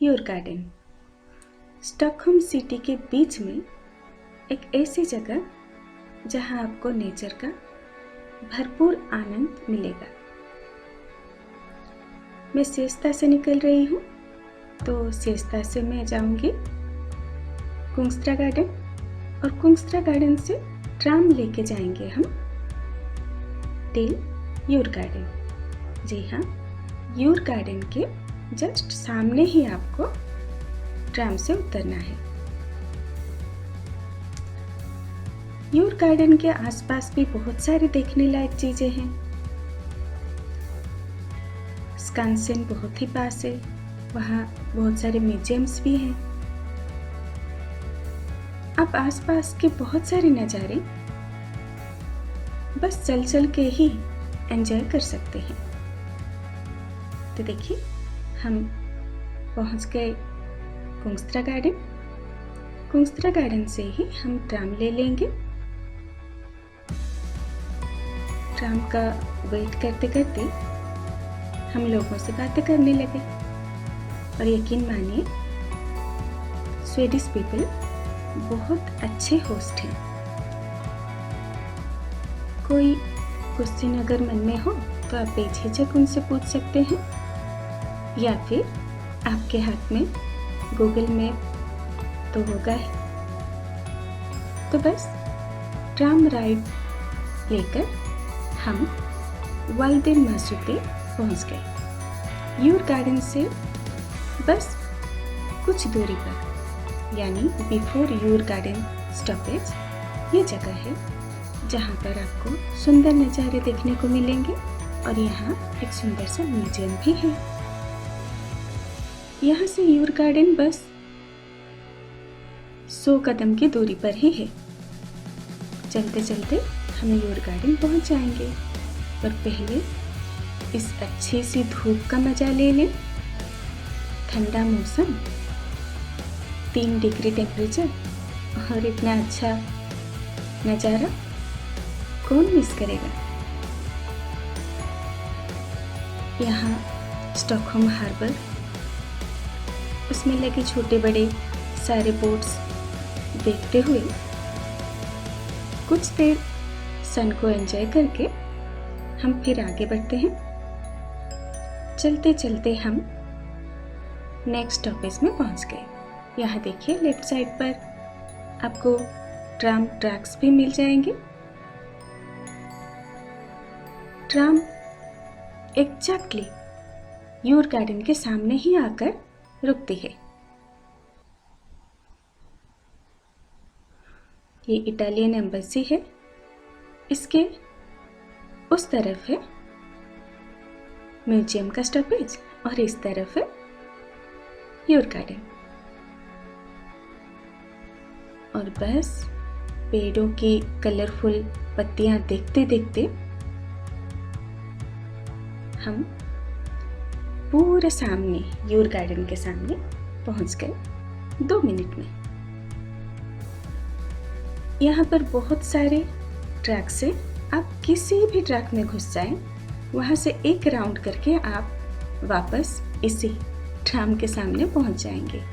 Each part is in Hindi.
यूरगार्डन स्टॉकहोम सिटी के बीच में एक ऐसी जगह जहां आपको नेचर का भरपूर आनंद मिलेगा। मैं सिएस्ता से निकल रही हूँ, तो सिएस्ता से मैं जाऊंगी कुंगस्ट्रा गार्डन और कुंगस्ट्रा गार्डन से ट्राम लेके जाएंगे हम टिल यूरगार्डन। जी हाँ, यूरगार्डन के जस्ट सामने ही आपको ट्राम से उतरना है। यूरगार्डन के आसपास भी बहुत सारी देखने लायक चीजें हैं। स्कांसेन बहुत ही पास है, वहाँ बहुत सारे म्यूजियम्स भी हैं। आप आसपास के बहुत सारे नज़ारे बस चल चल के ही एंजॉय कर सकते हैं। तो देखिए, हम पहुंच गए कुंगस्ट्रा गार्डन। कुंगस्ट्रा गार्डन से ही हम ट्राम ले लेंगे। ट्राम का वेट करते करते हम लोगों से बातें करने लगे और यकीन मानिए, स्वीडिश पीपल बहुत अच्छे होस्ट हैं। कोई क्वेश्चन अगर मन में हो तो आप बेझिझक उनसे पूछ सकते हैं, या फिर आपके हाथ में गूगल मैप तो होगा ही। तो बस ट्राम राइड लेकर हम वाल्डेन मासुते पहुंच गए। यूरगार्डन से बस कुछ दूरी पर, यानी बिफोर यूरगार्डन स्टॉपेज, ये जगह है जहाँ पर आपको सुंदर नज़ारे देखने को मिलेंगे और यहाँ एक सुंदर सा म्यूजियम भी है। यहाँ से यूरगार्डन बस 100 कदम की दूरी पर ही है। चलते चलते हम यूरगार्डन पहुँच जाएंगे, पर पहले इस अच्छी सी धूप का मजा ले लें। ठंडा मौसम, 3 डिग्री टेम्परेचर और इतना अच्छा नज़ारा कौन मिस करेगा। यहाँ स्टॉकहोम हार्बर, उसमें लगे छोटे बड़े सारे बोट्स देखते हुए कुछ देर सन को एंजॉय करके हम फिर आगे बढ़ते हैं। चलते चलते हम नेक्स्ट स्टॉपेज में पहुंच गए। यहाँ देखिए, लेफ्ट साइड पर आपको ट्राम ट्रैक्स भी मिल जाएंगे। ट्राम एग्जैक्टली यूरगार्डन के सामने ही आकर रुकती है। ये इटालियन एम्बेसी है, इसके उस तरफ है म्यूजियम का स्टॉपेज और इस तरफ है यूरगार्डन। और बस पेड़ों की कलरफुल पत्तियां देखते देखते हम पूरे सामने, यूरगार्डन के सामने पहुंच गए 2 मिनट में। यहाँ पर बहुत सारे ट्रैक्स हैं, आप किसी भी ट्रैक में घुस जाएं, वहाँ से एक राउंड करके आप वापस इसी ट्राम के सामने पहुँच जाएंगे।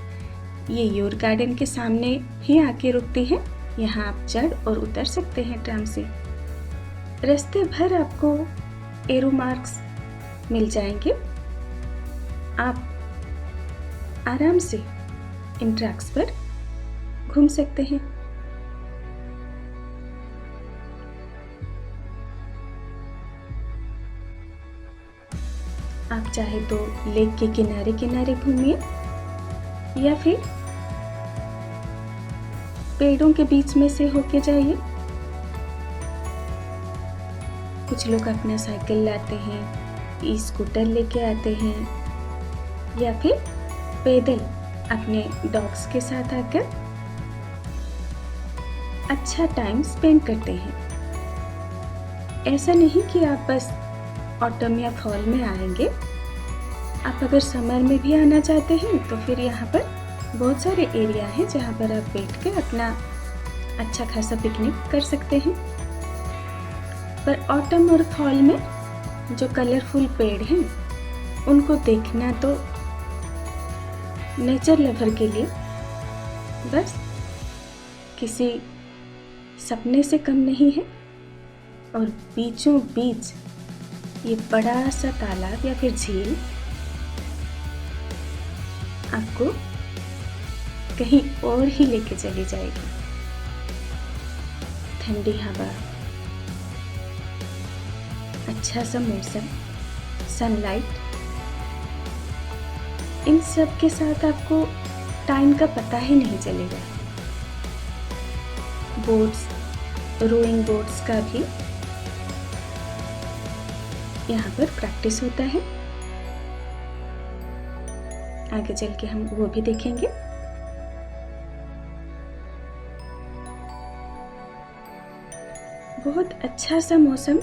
ये यूरगार्डन के सामने ही आके रुकती है। यहाँ आप चढ़ और उतर सकते हैं ट्राम से। रास्ते भर आपको एरो मार्क्स मिल जाएंगे, आप आराम से इन ट्रैक्स पर घूम सकते हैं। आप चाहे तो लेक के किनारे किनारे घूमिए, या फिर पेड़ों के बीच में से होके जाइए। कुछ लोग अपना साइकिल लाते हैं, ई स्कूटर लेके आते हैं, या फिर पैदल अपने डॉग्स के साथ आकर अच्छा टाइम स्पेंड करते हैं। ऐसा नहीं कि आप बस ऑटम या फॉल में आएंगे। आप अगर समर में भी आना चाहते हैं तो फिर यहाँ पर बहुत सारे एरिया हैं जहाँ पर आप बैठ के अपना अच्छा खासा पिकनिक कर सकते हैं। पर ऑटम और फॉल में जो कलरफुल पेड़ हैं उनको देखना तो नेचर लवर के लिए बस किसी सपने से कम नहीं है। और बीचों बीच ये बड़ा सा तालाब या फिर झील आपको कहीं और ही लेके चली जाएगी। ठंडी हवा, अच्छा सा मौसम, सनलाइट, इन सब के साथ आपको टाइम का पता ही नहीं चलेगा। बोट्स, रोइंग बोट्स का भी यहाँ पर प्रैक्टिस होता है। आगे चल के हम वो भी देखेंगे। बहुत अच्छा सा मौसम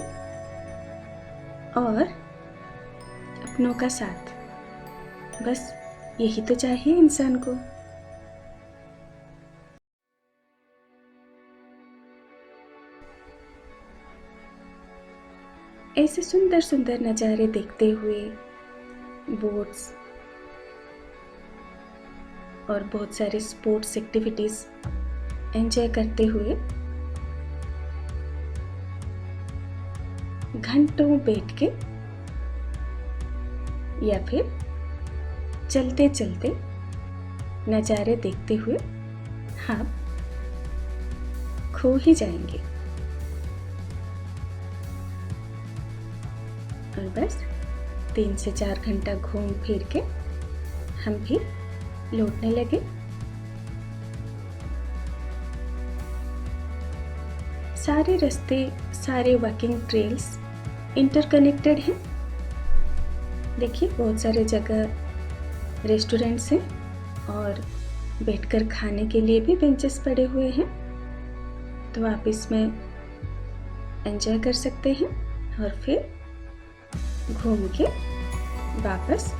और अपनों का साथ, बस यही तो चाहिए इंसान को। ऐसे सुंदर सुंदर नज़ारे देखते हुए बोट्स और बहुत सारे स्पोर्ट्स एक्टिविटीज एंजॉय करते हुए घंटों बैठ के या फिर चलते चलते नज़ारे देखते हुए आप खो ही जाएंगे। और बस 3 से 4 घंटा घूम फिर के हम भी लौटने लगे। सारे रास्ते, सारे वॉकिंग ट्रेल्स इंटरकनेक्टेड हैं। देखिए बहुत सारे जगह रेस्टोरेंट्स हैं और बैठकर खाने के लिए भी बेंचेस पड़े हुए हैं, तो आप इसमें एंजॉय कर सकते हैं और फिर घूम के वापस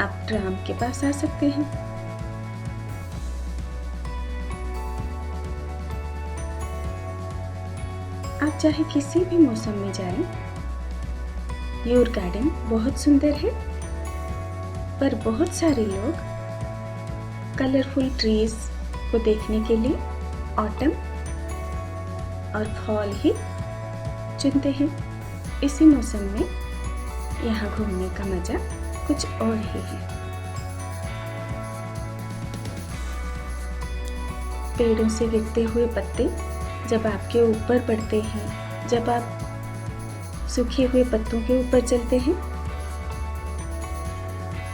आप ट्राम के पास आ सकते हैं। आप चाहे किसी भी मौसम में जाएं, यूर गार्डन बहुत सुंदर है, पर बहुत सारे लोग कलरफुल ट्रीज को देखने के लिए ऑटम और फॉल ही चुनते हैं। इसी मौसम में यहाँ घूमने का मजा कुछ और ही है। पेड़ों से गिरते हुए पत्ते जब आपके ऊपर पड़ते हैं, जब आप सूखे हुए पत्तों के ऊपर चलते हैं,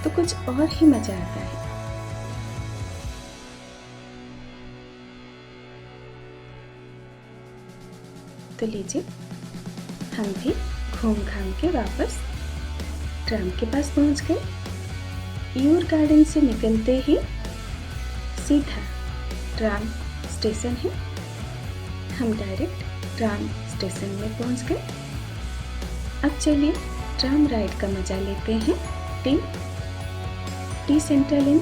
तो कुछ और ही मजा आता है। तो लीजिए हम भी घूम घाम के वापस ट्राम के पास पहुंच गए। यूर गार्डन से निकलते ही सीधा ट्राम स्टेशन है। हम डायरेक्ट ट्राम स्टेशन में पहुंच गए। अब चलिए ट्राम राइड का मजा लेते हैं टी सेंट्रल इन।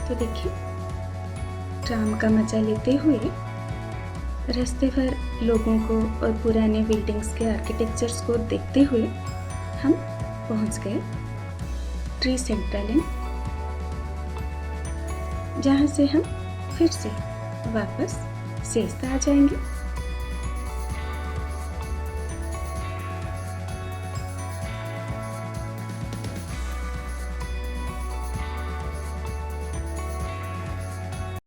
तो देखिए, ट्राम का मजा लेते हुए रास्ते भर लोगों को और पुराने बिल्डिंग्स के आर्किटेक्चर्स को देखते हुए हम पहुंच गए ट्री सेंट्रल इन, जहां से हम फिर से वापस सिएस्ता आ जाएंगे।